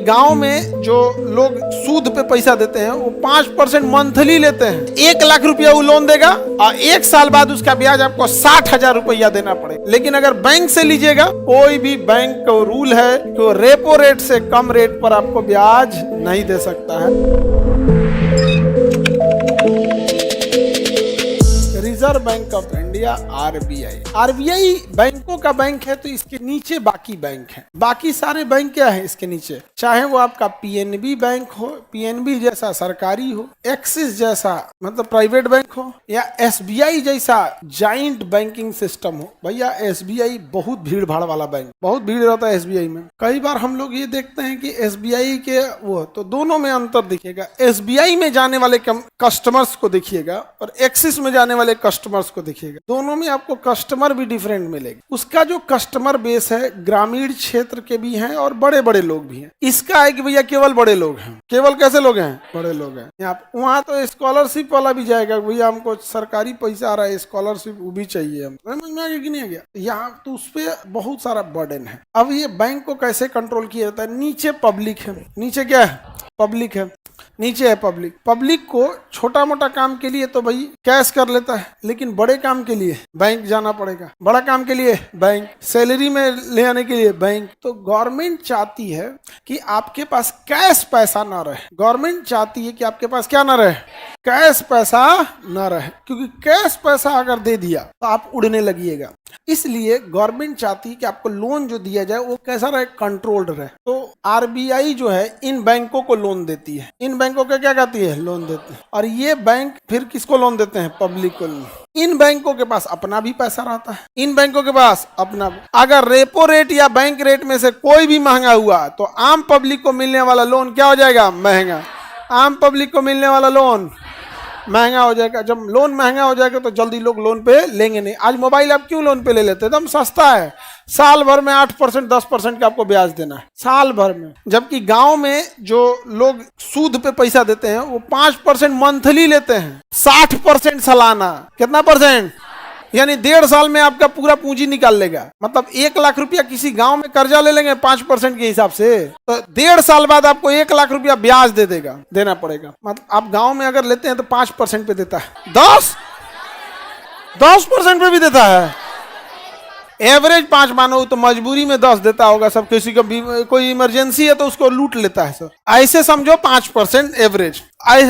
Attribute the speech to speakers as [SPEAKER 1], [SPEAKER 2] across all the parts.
[SPEAKER 1] गांव में जो लोग सूद पे पैसा देते हैं वो 5% मंथली लेते हैं। 1 लाख रुपया वो लोन देगा और 1 साल बाद उसका ब्याज आपको 60,000 रुपया देना पड़ेगा। लेकिन अगर बैंक से लीजिएगा, कोई भी बैंक का रूल है कि वो रेपो रेट से कम रेट पर आपको ब्याज नहीं दे सकता है। Reserve bank of India RBI बैंकों का बैंक है, तो इसके नीचे बाकी बैंक है। बाकी सारे बैंक क्या है इसके नीचे, चाहे वो आपका पीएनबी बैंक हो, पीएनबी जैसा सरकारी हो, एक्सिस जैसा मतलब प्राइवेट बैंक हो, या एसबीआई जैसा जाइंट बैंकिंग सिस्टम हो। भैया एसबीआई बहुत भीड़ भाड़ वाला बैंक, बहुत भीड़ रहता है एसबीआई में। कई बार हम लोग ये देखते हैं कि एसबीआई के वो, तो दोनों में अंतर दिखेगा। एसबीआई में जाने वाले कस्टमर्स को देखिएगा और एक्सिस में जाने वाले कस्टमर्स को देखिएगा, दोनों में आपको कस्टमर भी डिफरेंट मिलेगा। उसका जो कस्टमर बेस है ग्रामीण क्षेत्र के भी हैं और बड़े बड़े लोग भी हैं। इसका है कि भैया केवल बड़े लोग हैं। केवल कैसे लोग हैं? बड़े लोग हैं। वहां तो स्कॉलरशिप वाला भी जाएगा, भैया हमको सरकारी पैसा आ रहा है, स्कॉलरशिप वो भी चाहिए। हम समझ में आ गया कि नहीं आ गया? यहाँ तो उस पर बहुत सारा बर्डन है। अब ये बैंक को कैसे कंट्रोल किया जाता है? नीचे पब्लिक है, नीचे क्या है? पब्लिक है, नीचे है पब्लिक। पब्लिक को छोटा मोटा काम के लिए तो भाई कैश कर लेता है, लेकिन बड़े काम के लिए बैंक जाना पड़ेगा। बड़ा काम के लिए बैंक, सैलरी में ले आने के लिए बैंक। तो गवर्नमेंट चाहती है कि आपके पास कैश पैसा ना रहे। गवर्नमेंट चाहती है कि आपके पास क्या ना रहे? कैश पैसा ना रहे, क्योंकि कैश पैसा अगर दे दिया तो आप उड़ने लगिएगा। इसलिए गवर्नमेंट चाहती है कि आपको लोन जो दिया जाए वो कैसा रहे? कंट्रोल्ड रहे। तो आरबीआई जो है इन बैंकों को लोन देती है। इन बैंकों को क्या कहती है? लोन देती है। और ये बैंक फिर किसको लोन देते हैं? पब्लिक को लोन। इन बैंकों के पास अपना भी पैसा रहता है, इन बैंकों के पास अपना। अगर रेपो रेट या बैंक रेट में से कोई भी महंगा हुआ तो आम पब्लिक को मिलने वाला लोन क्या हो जाएगा? महंगा। आम पब्लिक को मिलने वाला लोन महंगा हो जाएगा। जब लोन महंगा हो जाएगा तो जल्दी लोग लोन पे लेंगे नहीं। आज मोबाइल आप क्यों लोन पे ले लेते हैं? एकदम सस्ता है, साल भर में 8% 10% का आपको ब्याज देना है साल भर में। जबकि गांव में जो लोग सूद पे पैसा देते हैं वो 5% मंथली लेते हैं, 60% सालाना। कितना परसेंट? यानी 1.5 साल में आपका पूरा पूंजी निकाल लेगा। मतलब 1 लाख रुपया किसी गांव में कर्जा ले लेंगे 5% के हिसाब से, तो 1.5 साल बाद आपको 1 लाख रुपया ब्याज देना पड़ेगा। मतलब आप गांव में अगर लेते हैं तो 5% पे देता है, 10% पे भी देता है। एवरेज 5 मानो तो मजबूरी में 10 देता होगा। सब किसी का कोई इमरजेंसी है तो उसको लूट लेता है सर। ऐसे समझो 5% एवरेज।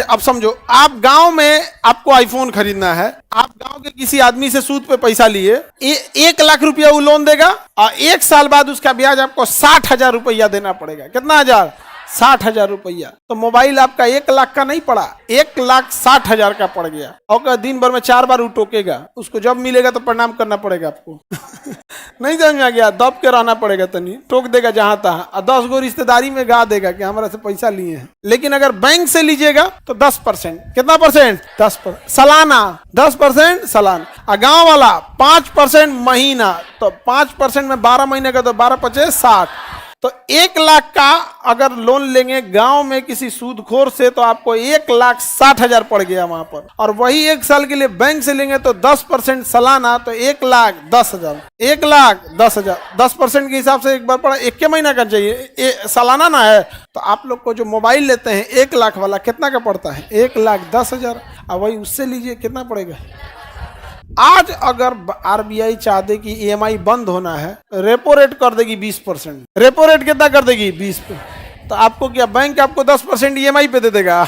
[SPEAKER 1] अब समझो आप गांव में आपको आईफोन खरीदना है, आप गांव के किसी आदमी से सूद पे पैसा लिए, 1 लाख रुपया वो लोन देगा और 1 साल बाद उसका ब्याज आपको 60,000 रुपया देना पड़ेगा। कितना हजार? 60,000 रुपया। तो मोबाइल आपका 1 लाख का नहीं पड़ा, 1,60,000 का पड़ गया। और दिन भर में 4 बार वो टोकेगा, उसको जब मिलेगा तो प्रणाम करना पड़ेगा आपको। नहीं समझ में आ गया? दब के रहना पड़ेगा, तनी टोक देगा जहां तहां और 10 गो रिश्तेदारी में गा देगा कि हमारा से पैसा लिए हैं। लेकिन अगर बैंक से लीजिएगा तो 10%। कितना परसेंट? 10% सालाना, 10% सालाना। और गांव वाला 5% महीना। तो 5% में 12 महीने का तो 12×5 = 60। तो 1 लाख का अगर लोन लेंगे गांव में किसी सूदखोर से तो आपको 1,60,000 पड़ गया वहां पर। और वही 1 साल के लिए बैंक से लेंगे तो 10% सालाना, तो 1,10,000। 1,10,000 10% के हिसाब से एक बार पड़ा। 1 महीना का चाहिए, सालाना ना है। तो आप लोग को जो मोबाइल लेते हैं 1 लाख वाला कितना का पड़ता है? 1,10,000। और वही उससे लीजिए कितना पड़ेगा? आज अगर आरबीआई चाहते कि ईएमआई बंद होना है, रेपो रेट कर देगी 20%। रेपो रेट कितना कर देगी? 20%। तो आपको क्या, बैंक आपको 10% ईएमआई पे दे देगा?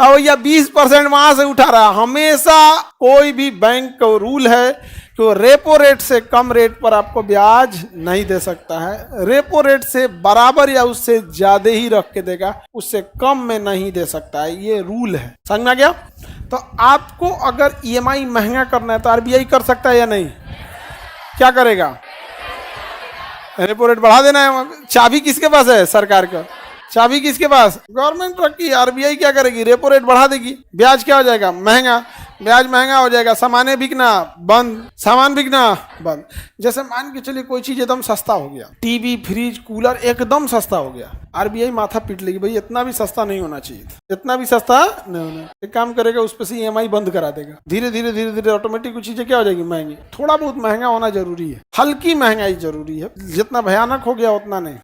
[SPEAKER 1] अब भैया 20% वहां से उठा रहा। हमेशा कोई भी बैंक का रूल है कि वो रेपो रेट से कम रेट पर आपको ब्याज नहीं दे सकता है। रेपो रेट से बराबर या उससे ज्यादा ही रख के देगा, उससे कम में नहीं दे सकता है। ये रूल है, समझ में आ गया? तो आपको अगर ईएमआई महंगा करना है तो आरबीआई कर सकता है या नहीं? क्या करेगा? रेपो रेट बढ़ा देना है। चाबी किसके पास है? सरकार का। चाबी किसके पास? गवर्नमेंट रखी। आरबीआई क्या करेगी? रेपो रेट बढ़ा देगी, ब्याज क्या हो जाएगा? महंगा। ब्याज महंगा हो जाएगा, सामानें बिकना बंद, सामान बिकना बंद। जैसे मान के चलिए कोई चीज एकदम सस्ता हो गया, टीवी, फ्रिज, कूलर एकदम सस्ता हो गया, आरबीआई माथा पीट लेगी, भाई इतना भी सस्ता नहीं होना चाहिए, इतना भी सस्ता नहीं होना। एक काम करेगा, उस पर से ईएमआई बंद करा देगा। धीरे धीरे धीरे धीरे ऑटोमेटिक कुछ चीजें क्या हो जाएगी? महंगी। थोड़ा बहुत महंगा होना जरूरी है, हल्की महंगाई जरूरी है, जितना भयानक हो गया उतना नहीं।